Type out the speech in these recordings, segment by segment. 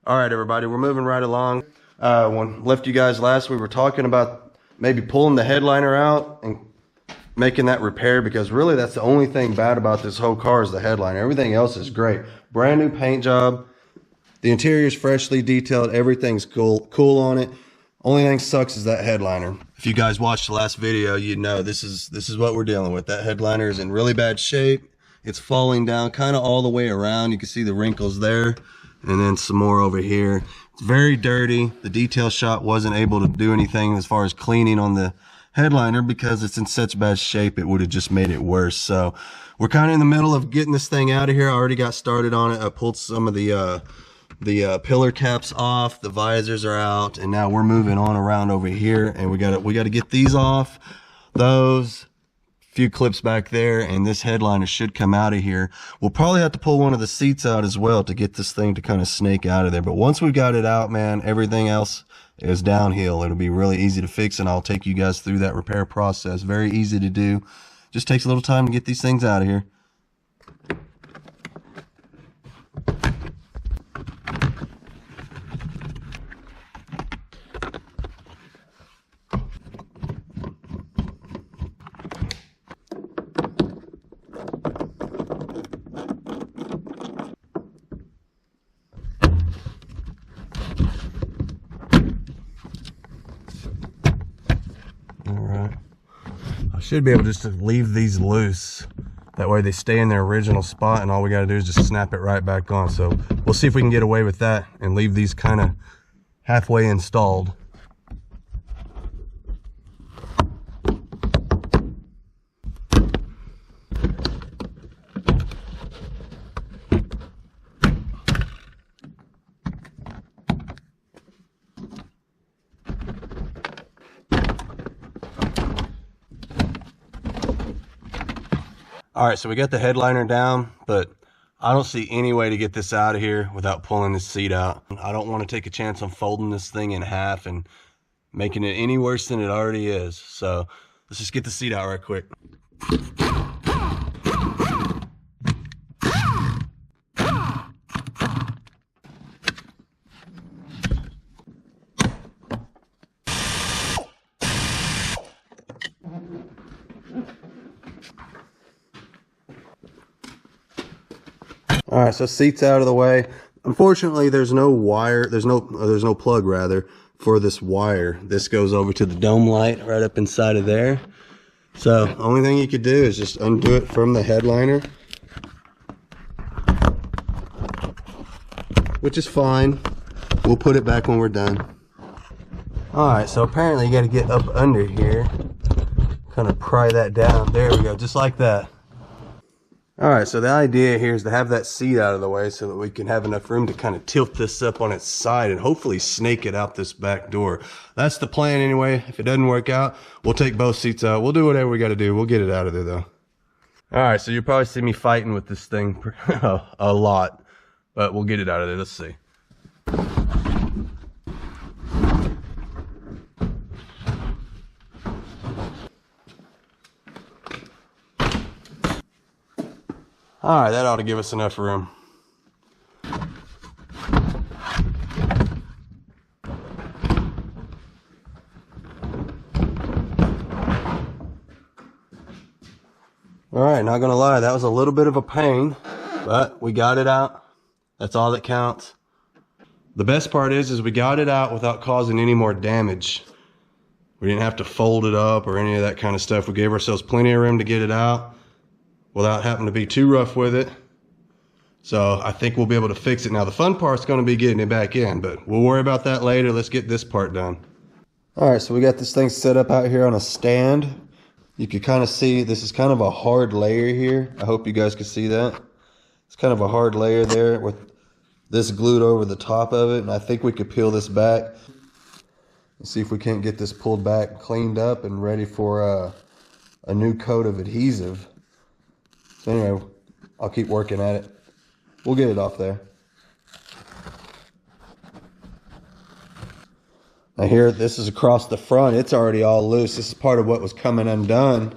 All right, everybody, we're moving right along. When left you guys last, we were talking about maybe pulling the headliner out and making that repair, because really that's the only thing bad about this whole car is the headliner. Everything else is great. Brand new paint job. The interior is freshly detailed. Everything's cool on it. Only thing sucks is that headliner. If you guys watched the last video, you know this is what we're dealing with. That headliner is in really bad shape. It's falling down kind of all the way around. You can see the wrinkles there, and then some more over here. It's very dirty. The detail shop wasn't able to do anything as far as cleaning on the headliner because it's in such bad shape. It would have just made it worse. So we're kind of in the middle of getting this thing out of here. I already got started on it. I pulled some of the pillar caps off. The visors are out, and now we're moving on around over here, and we got to get these off. Those few clips back there, and this headliner should come out of here. We'll probably have to pull one of the seats out as well to get this thing to kind of snake out of there. But once we've got it out, man, everything else is downhill. It'll be really easy to fix, and I'll take you guys through that repair process. Very easy to do. Just takes a little time to get these things out of here. Should be able just to leave these loose. That way they stay in their original spot, and all we got to do is just snap it right back on. So we'll see if we can get away with that and leave these kind of halfway installed. All right, so we got the headliner down, but I don't see any way to get this out of here without pulling this seat out. I don't want to take a chance on folding this thing in half and making it any worse than it already is. So let's just get the seat out right quick. All right, so seat's out of the way. Unfortunately, there's no wire, there's no plug rather for this wire. This goes over to the dome light right up inside of there. So the only thing you could do is just undo it from the headliner, which is fine. We'll put it back when we're done. All right, so apparently you got to get up under here, kind of pry that down. There we go, just like that. All right, so the idea here is to have that seat out of the way so that we can have enough room to kind of tilt this up on its side and hopefully snake it out this back door. That's the plan anyway. If it doesn't work out, we'll take both seats out. We'll do whatever we got to do. We'll get it out of there though. All right, so you'll probably see me fighting with this thing a lot, but we'll get it out of there. Let's see. All right, that ought to give us enough room. All right, not gonna lie, that was a little bit of a pain, but we got it out. That's all that counts. The best part is we got it out without causing any more damage. We didn't have to fold it up or any of that kind of stuff. We gave ourselves plenty of room to get it out without having to be too rough with it. So I think we'll be able to fix it. Now the fun part's gonna be getting it back in, but we'll worry about that later. Let's get this part done. All right, so we got this thing set up out here on a stand. You can kind of see this is kind of a hard layer here. I hope you guys can see that. It's kind of a hard layer there with this glued over the top of it. And I think we could peel this back and see if we can't get this pulled back, cleaned up, and ready for a new coat of adhesive. So anyway, I'll keep working at it. We'll get it off there. Now here, this is across the front. It's already all loose. This is part of what was coming undone.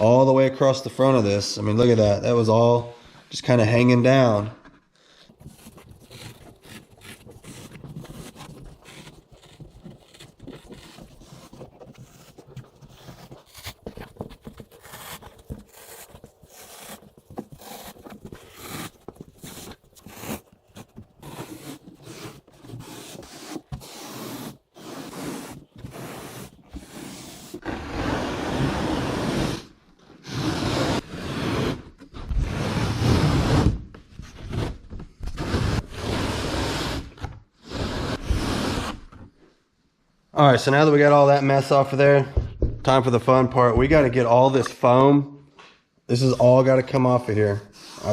All the way across the front of this. I mean, look at that. That was all just kind of hanging down. All right, so now that we got all that mess off of there, time for the fun part. We got to get all this foam. This is all got to come off of here.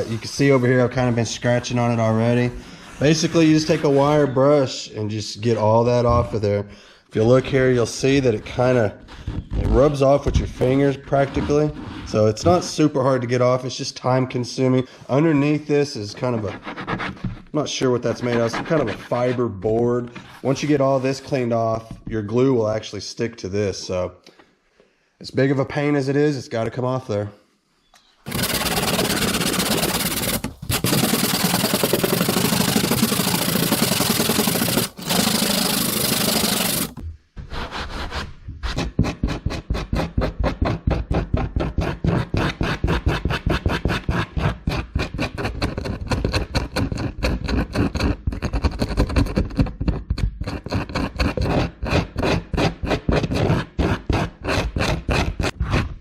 You can see over here, I've kind of been scratching on it already. Basically, you just take a wire brush and just get all that off of there. If you look here, you'll see that it rubs off with your fingers practically. So it's not super hard to get off. It's just time consuming. Underneath this is kind of I'm not sure what that's made of. Some kind of a fiber board. Once you get all this cleaned off, your glue will actually stick to this. So as big of a pain as it is, it's got to come off there.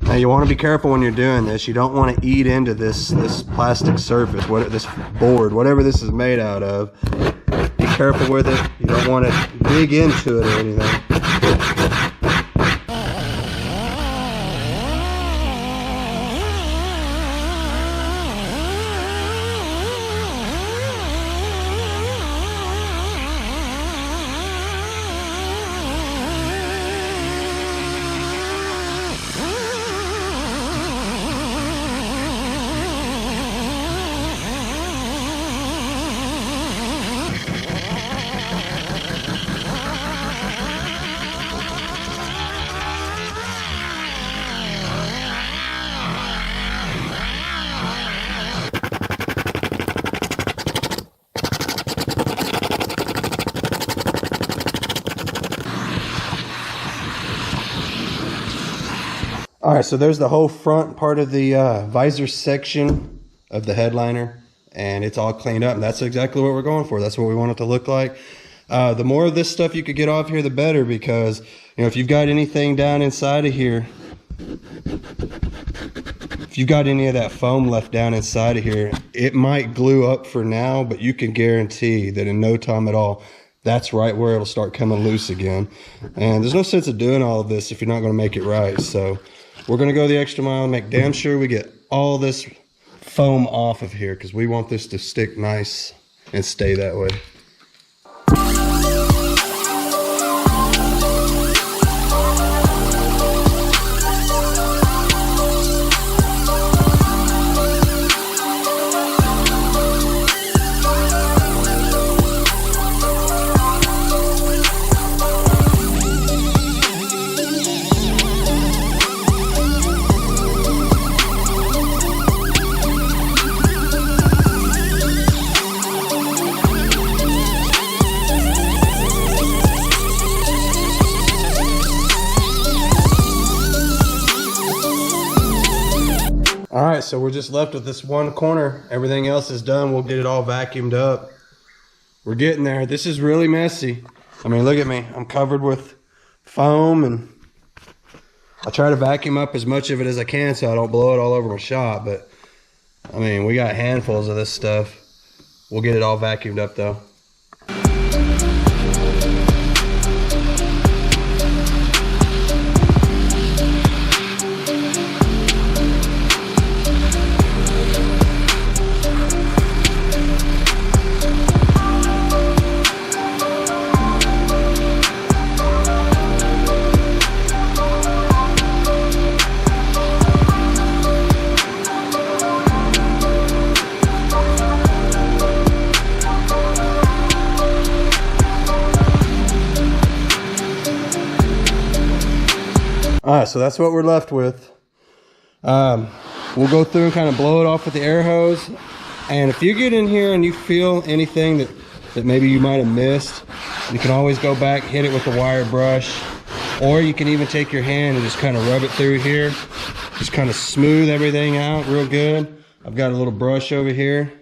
Now you want to be careful when you're doing this. You don't want to eat into this plastic surface, this board, whatever this is made out of. Be careful with it. You don't want to dig into it or anything. All right, so there's the whole front part of the visor section of the headliner, and it's all cleaned up, and that's exactly what we're going for. That's what we want it to look like. The more of this stuff you could get off here, the better, because if you've got anything down inside of here, if you've got any of that foam left down inside of here, it might glue up for now, but you can guarantee that in no time at all, that's right where it'll start coming loose again. And there's no sense of doing all of this if you're not going to make it right. So we're going to go the extra mile and make damn sure we get all this foam off of here, because we want this to stick nice and stay that way. All right, so we're just left with this one corner. Everything else is done. We'll get it all vacuumed up. We're getting there. This is really messy. I mean, look at me. I'm covered with foam, and I try to vacuum up as much of it as I can so I don't blow it all over my shop. But, I mean, we got handfuls of this stuff. We'll get it all vacuumed up, though. All right, so that's what we're left with. We'll go through and kind of blow it off with the air hose. And if you get in here and you feel anything that maybe you might have missed, you can always go back, hit it with a wire brush, or you can even take your hand and just kind of rub it through here. Just kind of smooth everything out real good. I've got a little brush over here.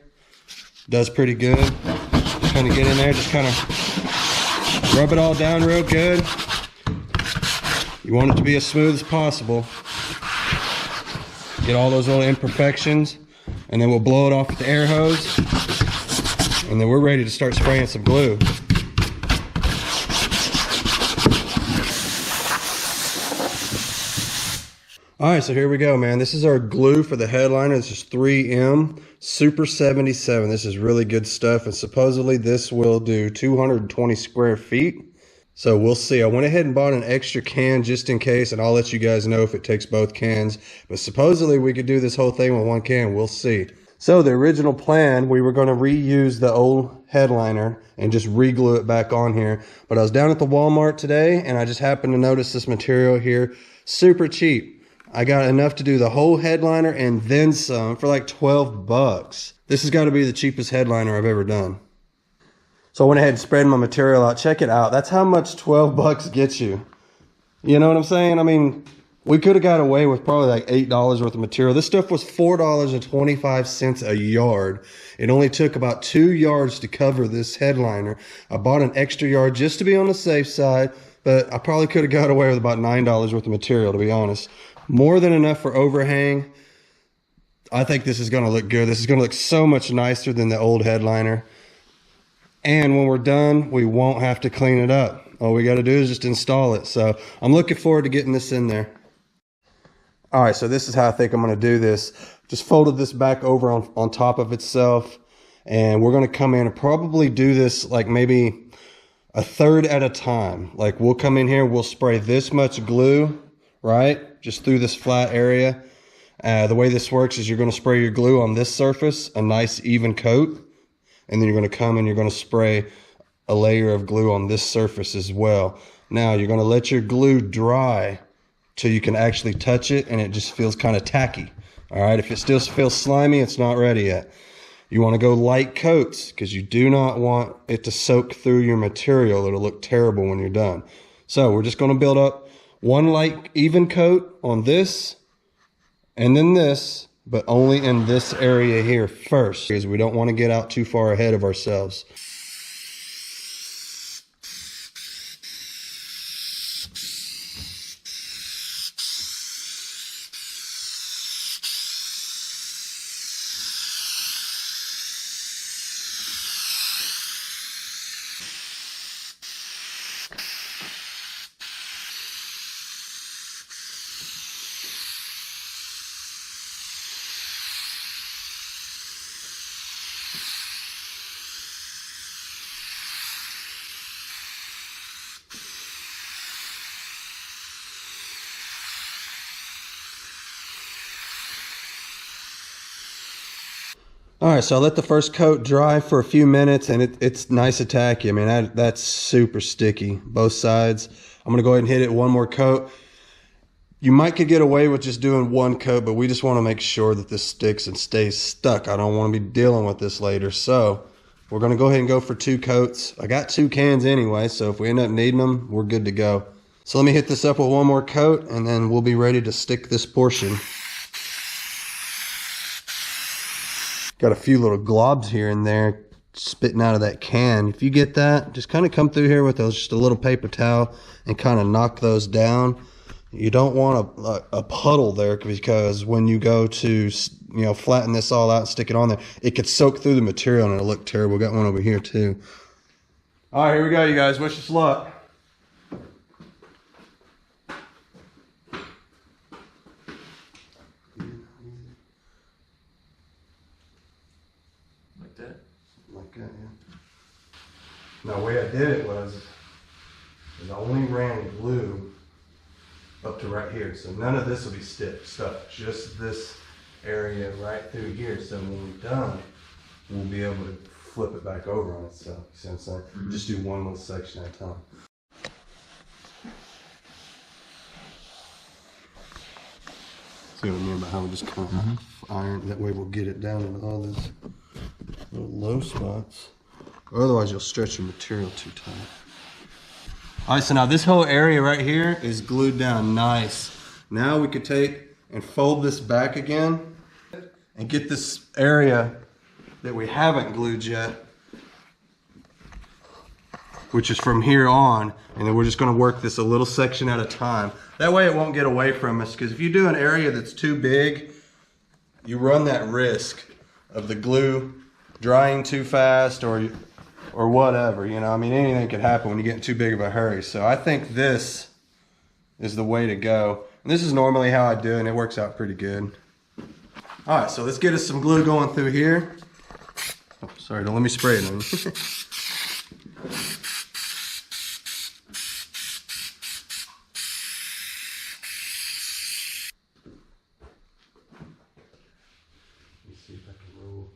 Does pretty good. Just kind of get in there, just kind of rub it all down real good. You want it to be as smooth as possible. Get all those little imperfections, and then we'll blow it off with the air hose, and then we're ready to start spraying some glue. All right, so here we go, man. This is our glue for the headliner. This is 3M Super 77. This is really good stuff, and supposedly this will do 220 square feet. So we'll see. I went ahead and bought an extra can just in case, and I'll let you guys know if it takes both cans. But supposedly we could do this whole thing with one can. We'll see. So the original plan, we were going to reuse the old headliner and just re-glue it back on here. But I was down at the Walmart today, and I just happened to notice this material here. Super cheap. I got enough to do the whole headliner and then some for like 12 bucks. This has got to be the cheapest headliner I've ever done. So I went ahead and spread my material out. Check it out. That's how much 12 bucks gets you. You know what I'm saying? I mean, we could have got away with probably like $8 worth of material. This stuff was $4.25 a yard. It only took about 2 yards to cover this headliner. I bought an extra yard just to be on the safe side, but I probably could have got away with about $9 worth of material, to be honest. More than enough for overhang. I think this is going to look good. This is going to look so much nicer than the old headliner. And when we're done, we won't have to clean it up. All we got to do is just install it. So I'm looking forward to getting this in there. All right, so this is how I think I'm going to do this. Just folded this back over on top of itself. And we're going to come in and probably do this like maybe a third at a time. Like we'll come in here, we'll spray this much glue, right? Just through this flat area. The way this works is you're going to spray your glue on this surface, a nice even coat. And then you're going to come and you're going to spray a layer of glue on this surface as well. Now you're going to let your glue dry till you can actually touch it and it just feels kind of tacky. All right, if it still feels slimy, it's not ready yet. You want to go light coats because you do not want it to soak through your material. It'll look terrible when you're done. So we're just going to build up one light even coat on this and then this, but only in this area here first because we don't want to get out too far ahead of ourselves. All right, so I let the first coat dry for a few minutes and it's nice and tacky. I mean, that's super sticky, both sides. I'm gonna go ahead and hit it one more coat. You could get away with just doing one coat, but we just wanna make sure that this sticks and stays stuck. I don't wanna be dealing with this later. So we're gonna go ahead and go for 2 coats. I got 2 cans anyway, so if we end up needing them, we're good to go. So let me hit this up with one more coat and then we'll be ready to stick this portion. Got a few little globs here and there spitting out of that can. If you get that, just kind of come through here with just a little paper towel and kind of knock those down. You don't want a puddle there because when you go to flatten this all out and stick it on there, it could soak through the material and it'll look terrible. Got one over here too. All right, here we go, you guys. Wish us luck. Like that, yeah. Now the way I did it was I only ran glue up to right here, so none of this will be stuck, just this area right through here. So when we're done, we'll be able to flip it back over on itself. You see what I'm saying? Mm-hmm. Just do one little section at a time. See what I mean about how we just kind of iron, that way we'll get it down into all these little low spots. Or otherwise you'll stretch your material too tight. All right, so now this whole area right here is glued down nice. Now we could take and fold this back again and get this area that we haven't glued yet, which is from here on, and then we're just gonna work this a little section at a time. That way it won't get away from us, because if you do an area that's too big, you run that risk of the glue drying too fast or whatever, I mean, anything could happen when you get in too big of a hurry. So I think this is the way to go. And this is normally how I do it, and it works out pretty good. All right, so let's get us some glue going through here. Oh, sorry, don't let me spray it on you. See if I can roll.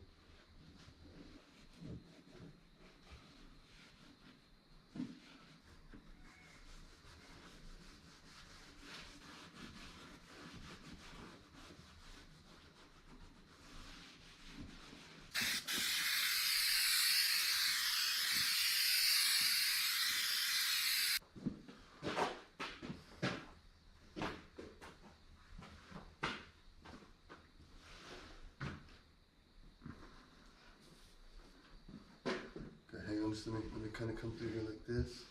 Hang on just a minute, let me kind of come through here like this.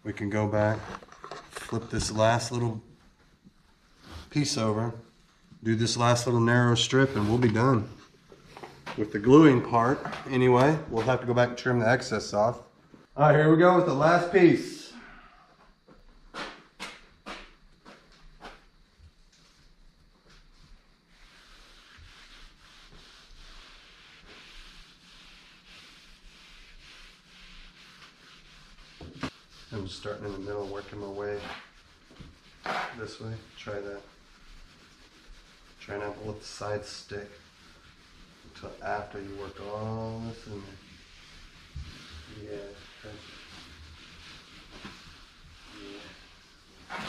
We can go back, flip this last little piece over, do this last little narrow strip, and we'll be done. With the gluing part, anyway, we'll have to go back and trim the excess off. All right, here we go with the last piece. I'm just starting in the middle, working my way this way. Try that. Try not to let the sides stick until after you work all this in there. Yeah. Okay. Yeah.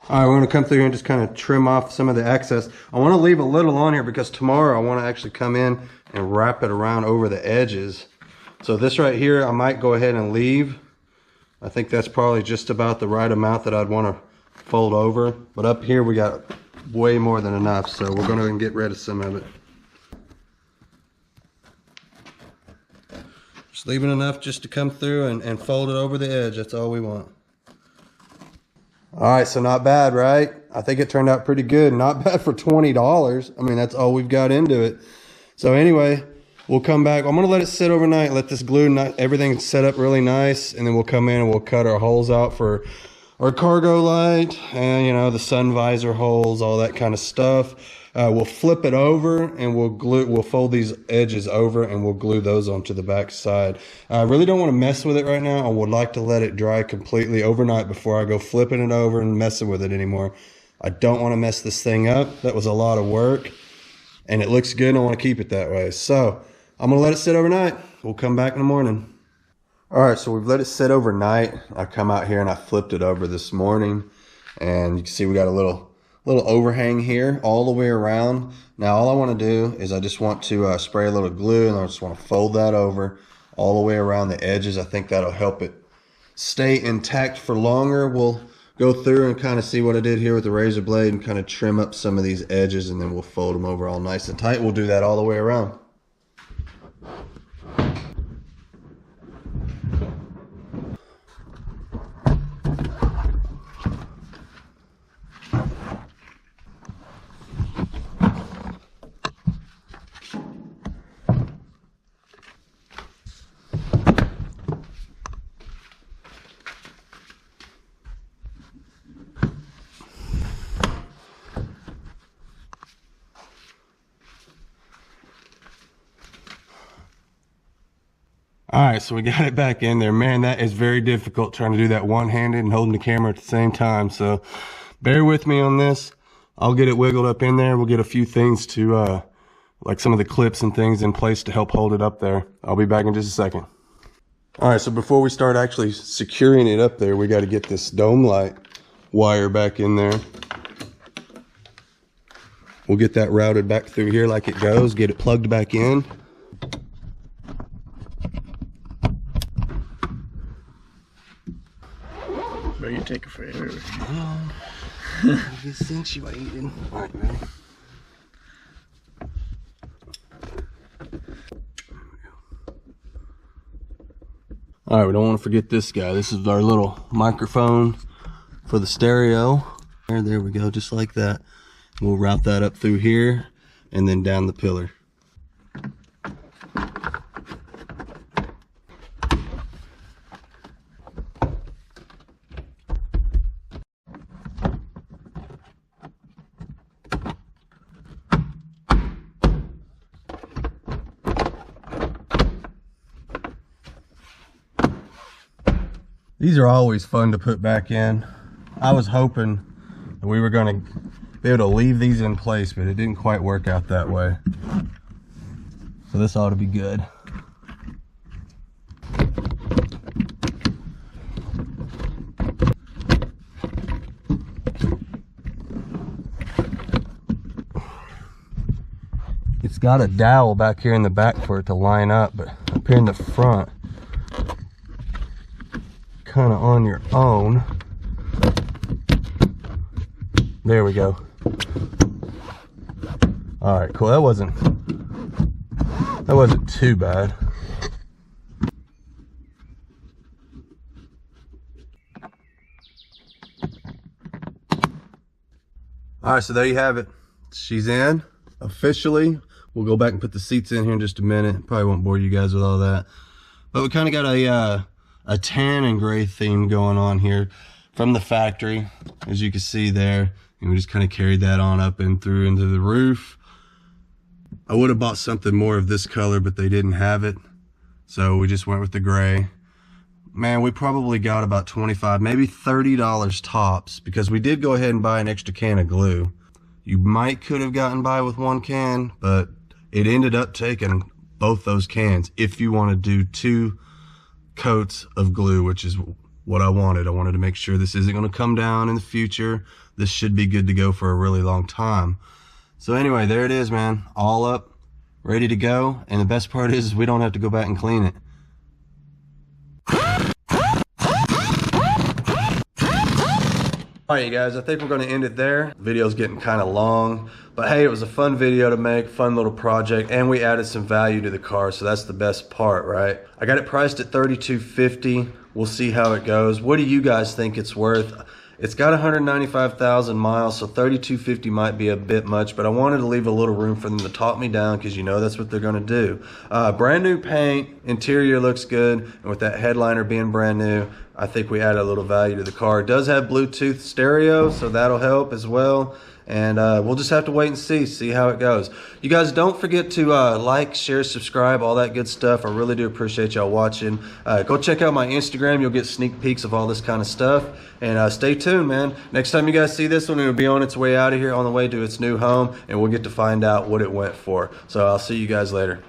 All right, we're gonna come through here and just kind of trim off some of the excess. I wanna leave a little on here because tomorrow I wanna actually come in and wrap it around over the edges. So this right here, I might go ahead and leave. I think that's probably just about the right amount that I'd wanna fold over. But up here, we got way more than enough. So we're gonna get rid of some of it. Just leaving enough just to come through and fold it over the edge. That's all we want. All right, so not bad, right? I think it turned out pretty good. Not bad for $20. I mean, that's all we've got into it. So anyway, we'll come back. I'm gonna let it sit overnight, let this glue, everything set up really nice, and then we'll come in and we'll cut our holes out for our cargo light and, you know, the sun visor holes, all that kind of stuff. We'll flip it over and we'll fold these edges over and we'll glue those onto the back side. I really don't want to mess with it right now. I would like to let it dry completely overnight before I go flipping it over and messing with it anymore. I don't want to mess this thing up. That was a lot of work and it looks good and I want to keep it that way. So I'm going to let it sit overnight. We'll come back in the morning. All right, so we've let it sit overnight. I come out here and I flipped it over this morning and you can see we got a little overhang here all the way around. Now all I want to do is I just want to spray a little glue and I just want to fold that over all the way around the edges. I think that'll help it stay intact for longer. We'll go through and kind of see what I did here with the razor blade and kind of trim up some of these edges and then we'll fold them over all nice and tight. We'll do that all the way around. All right, so we got it back in there. Man, that is very difficult trying to do that one-handed and holding the camera at the same time. So bear with me on this. I'll get it wiggled up in there. We'll get a few things to, like some of the clips and things in place to help hold it up there. I'll be back in just a second. All right, so before we start actually securing it up there, we got to get this dome light wire back in there. We'll get that routed back through here like it goes, get it plugged back in. take forever. Accentuating. All right, ready? All right, we don't want to forget this guy. This is our little microphone for the stereo. There we go, just like that. We'll route that up through here and then down the pillar. These are always fun to put back in. I was hoping that we were going to be able to leave these in place, but it didn't quite work out that way. So this ought to be good. It's got a dowel back here in the back for it to line up, but up here in the front, kind of on your own. There we go. All right, cool. That wasn't too bad. All right, so there you have it. She's in officially. We'll go back and put the seats in here in just a minute. Probably won't bore you guys with all that, but we kind of got a tan and gray theme going on here from the factory, as you can see there, and we just kind of carried that on up and through into the roof. I would have bought something more of this color, but they didn't have it, so we just went with the gray. Man, we probably got about $25, maybe $30 tops, because we did go ahead and buy an extra can of glue. You could have gotten by with one can, but it ended up taking both those cans if you want to do 2 coats of glue, which is what I wanted. I wanted to make sure this isn't going to come down in the future. This should be good to go for a really long time. So anyway, there it is, man. All up, ready to go. And the best part is we don't have to go back and clean it. All right, you guys, I think we're going to end it there. The video's getting kind of long, but hey, it was a fun video to make, fun little project, and we added some value to the car, so that's the best part, right? I got it priced at $32.50. We'll see how it goes. What do you guys think it's worth? It's got 195,000 miles, so $32.50 might be a bit much, but I wanted to leave a little room for them to talk me down, because you know that's what they're going to do. Brand new paint, interior looks good, and with that headliner being brand new, I think we added a little value to the car. It does have Bluetooth stereo, so that'll help as well. And we'll just have to wait and see how it goes. You guys don't forget to like, share, subscribe, all that good stuff. I really do appreciate y'all watching. Go check out my Instagram. You'll get sneak peeks of all this kind of stuff. And stay tuned, man. Next time you guys see this one, it'll be on its way out of here, on the way to its new home, and we'll get to find out what it went for. So I'll see you guys later.